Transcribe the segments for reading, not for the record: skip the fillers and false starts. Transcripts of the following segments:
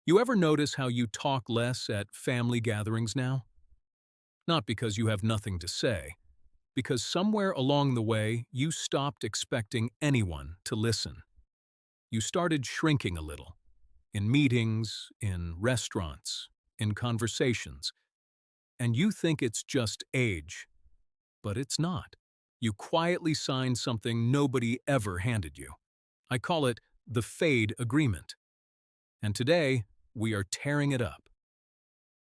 You ever notice how you talk less at family gatherings now? Not because you have nothing to say, because somewhere along the way you stopped expecting anyone to listen. You started shrinking a little, in meetings, in restaurants, in conversations, and you think it's just age, but it's not. You quietly signed something nobody ever handed you. I call it the fade agreement. And today, we are tearing it up.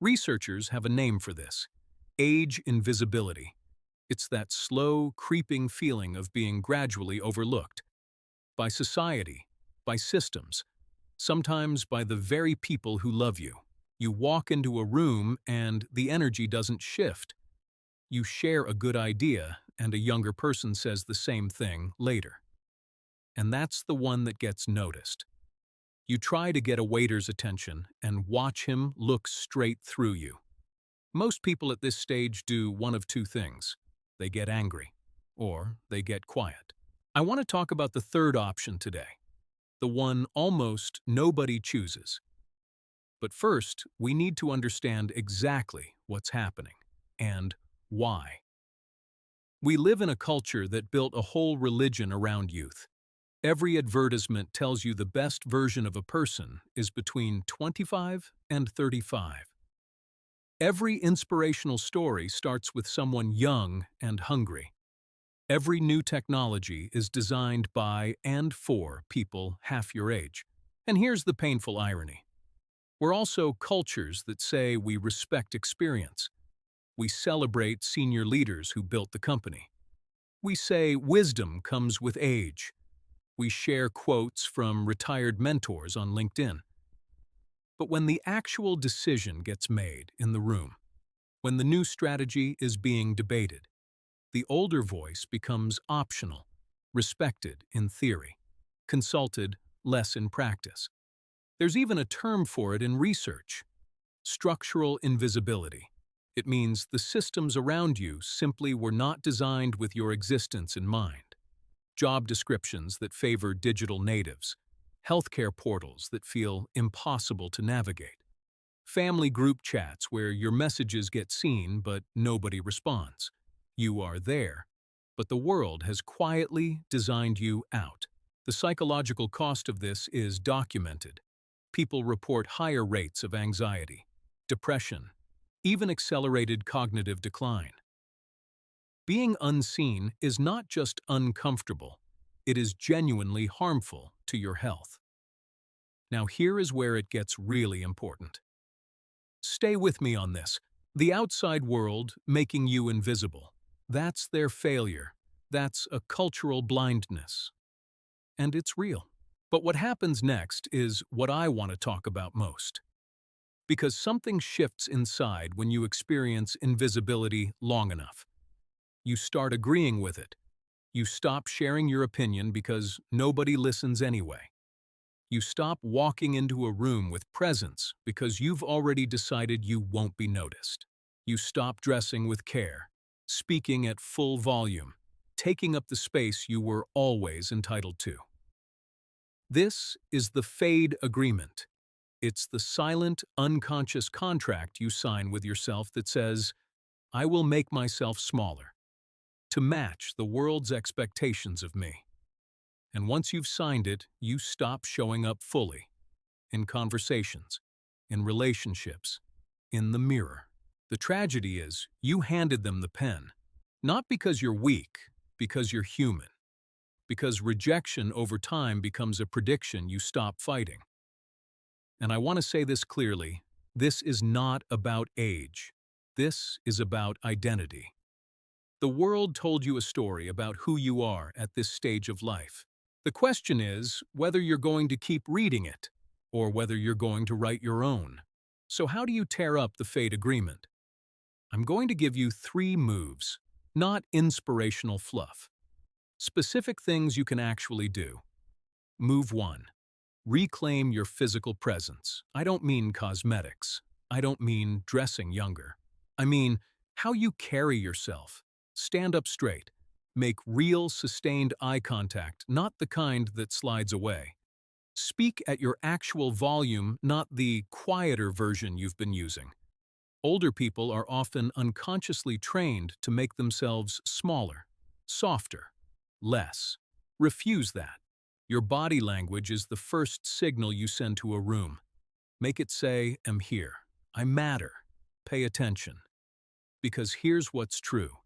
Researchers have a name for this: age invisibility. It's that slow, creeping feeling of being gradually overlooked by society, by systems, sometimes by the very people who love you. You walk into a room and the energy doesn't shift. You share a good idea and a younger person says the same thing later. And that's the one that gets noticed. You try to get a waiter's attention and watch him look straight through you. Most people at this stage do one of two things. They get angry, or they get quiet. I want to talk about the third option today, the one almost nobody chooses. But first, we need to understand exactly what's happening and why. We live in a culture that built a whole religion around youth. Every advertisement tells you the best version of a person is between 25 and 35. Every inspirational story starts with someone young and hungry. Every new technology is designed by and for people half your age. And here's the painful irony. We're also cultures that say we respect experience. We celebrate senior leaders who built the company. We say wisdom comes with age. We share quotes from retired mentors on LinkedIn. But when the actual decision gets made in the room, when the new strategy is being debated, the older voice becomes optional, respected in theory, consulted less in practice. There's even a term for it in research: structural invisibility. It means the systems around you simply were not designed with your existence in mind. Job descriptions that favor digital natives, healthcare portals that feel impossible to navigate, family group chats where your messages get seen but nobody responds. You are there, but the world has quietly designed you out. The psychological cost of this is documented. People report higher rates of anxiety, depression, even accelerated cognitive decline. Being unseen is not just uncomfortable, it is genuinely harmful to your health. Now here is where it gets really important. Stay with me on this. The outside world making you invisible. That's their failure. That's a cultural blindness. And it's real. But what happens next is what I want to talk about most. Because something shifts inside when you experience invisibility long enough. You start agreeing with it. You stop sharing your opinion because nobody listens anyway. You stop walking into a room with presence because you've already decided you won't be noticed. You stop dressing with care, speaking at full volume, taking up the space you were always entitled to. This is the fade agreement. It's the silent, unconscious contract you sign with yourself that says, I will make myself smaller, to match the world's expectations of me. And once you've signed it, you stop showing up fully, in conversations, in relationships, in the mirror. The tragedy is, you handed them the pen, not because you're weak, because you're human, because rejection over time becomes a prediction you stop fighting. And I want to say this clearly, this is not about age. This is about identity. The world told you a story about who you are at this stage of life. The question is whether you're going to keep reading it, or whether you're going to write your own. So how do you tear up the fate agreement? I'm going to give you 3 moves, not inspirational fluff. Specific things you can actually do. Move 1. Reclaim your physical presence. I don't mean cosmetics. I don't mean dressing younger. I mean how you carry yourself. Stand up straight. Make real, sustained eye contact, not the kind that slides away. Speak at your actual volume, not the quieter version you've been using. Older people are often unconsciously trained to make themselves smaller, softer, less. Refuse that. Your body language is the first signal you send to a room. Make it say, "I'm here. I matter. Pay attention." Because here's what's true.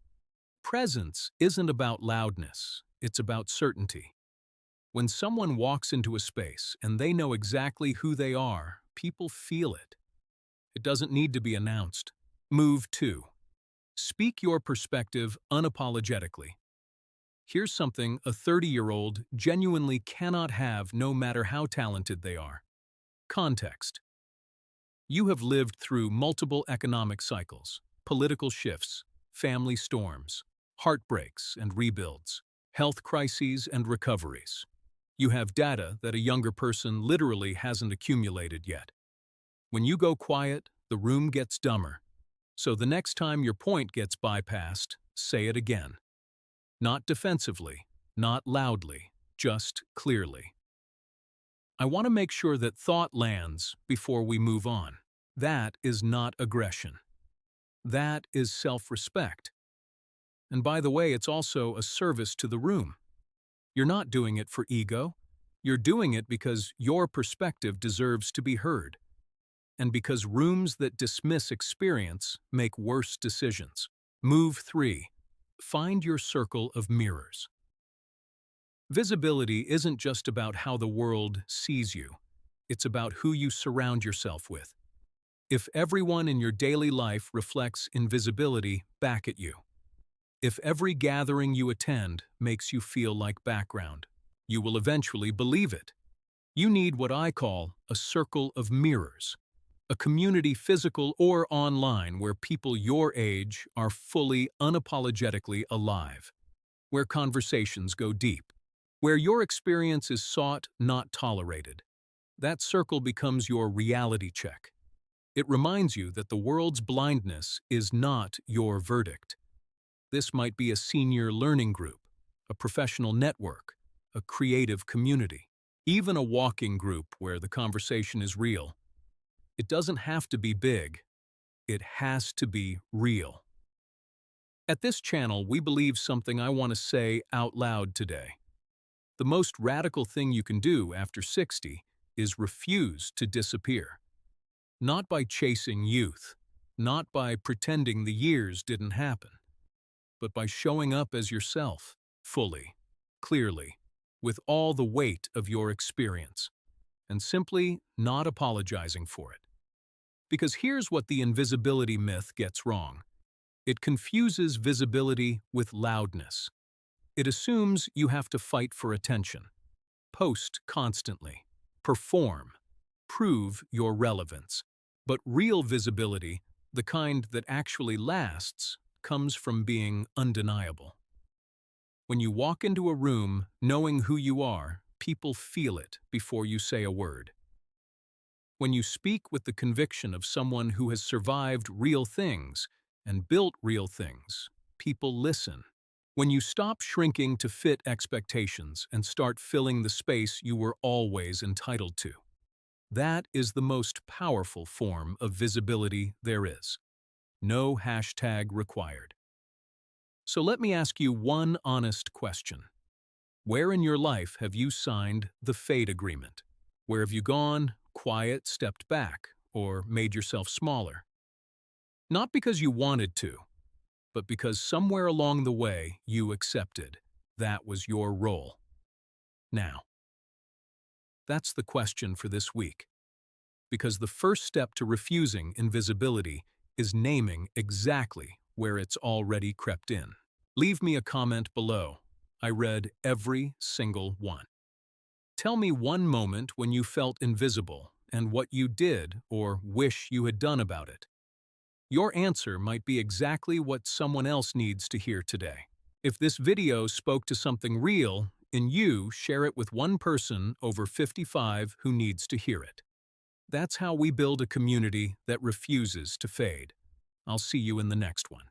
Presence isn't about loudness, it's about certainty. When someone walks into a space and they know exactly who they are, people feel it. It doesn't need to be announced. Move 2. Speak your perspective unapologetically. Here's something a 30-year-old genuinely cannot have no matter how talented they are. Context. You have lived through multiple economic cycles, political shifts, family storms, heartbreaks and rebuilds, health crises and recoveries. You have data that a younger person literally hasn't accumulated yet. When you go quiet, the room gets dumber. So the next time your point gets bypassed, say it again. Not defensively, not loudly, just clearly. I want to make sure that thought lands before we move on. That is not aggression. That is self-respect. And by the way, it's also a service to the room. You're not doing it for ego. You're doing it because your perspective deserves to be heard. And because rooms that dismiss experience make worse decisions. Move 3. Find your circle of mirrors. Visibility isn't just about how the world sees you. It's about who you surround yourself with. If everyone in your daily life reflects invisibility back at you, if every gathering you attend makes you feel like background, you will eventually believe it. You need what I call a circle of mirrors, a community physical or online where people your age are fully, unapologetically alive, where conversations go deep, where your experience is sought, not tolerated. That circle becomes your reality check. It reminds you that the world's blindness is not your verdict. This might be a senior learning group, a professional network, a creative community, even a walking group where the conversation is real. It doesn't have to be big. It has to be real. At this channel, we believe something I want to say out loud today. The most radical thing you can do after 60 is refuse to disappear. Not by chasing youth, not by pretending the years didn't happen, but by showing up as yourself, fully, clearly, with all the weight of your experience, and simply not apologizing for it. Because here's what the invisibility myth gets wrong. It confuses visibility with loudness. It assumes you have to fight for attention, post constantly, perform, prove your relevance. But real visibility, the kind that actually lasts, comes from being undeniable. When you walk into a room knowing who you are, people feel it before you say a word. When you speak with the conviction of someone who has survived real things and built real things, people listen. When you stop shrinking to fit expectations and start filling the space you were always entitled to. That is the most powerful form of visibility there is. No hashtag required. So let me ask you one honest question. Where in your life have you signed the fade agreement? Where have you gone, quiet, stepped back, or made yourself smaller? Not because you wanted to, but because somewhere along the way you accepted that was your role. Now, that's the question for this week. Because the first step to refusing invisibility is naming exactly where it's already crept in. Leave me a comment below. I read every single one. Tell me one moment when you felt invisible and what you did or wish you had done about it. Your answer might be exactly what someone else needs to hear today. If this video spoke to something real in you, share it with one person over 55 who needs to hear it. That's how we build a community that refuses to fade. I'll see you in the next one.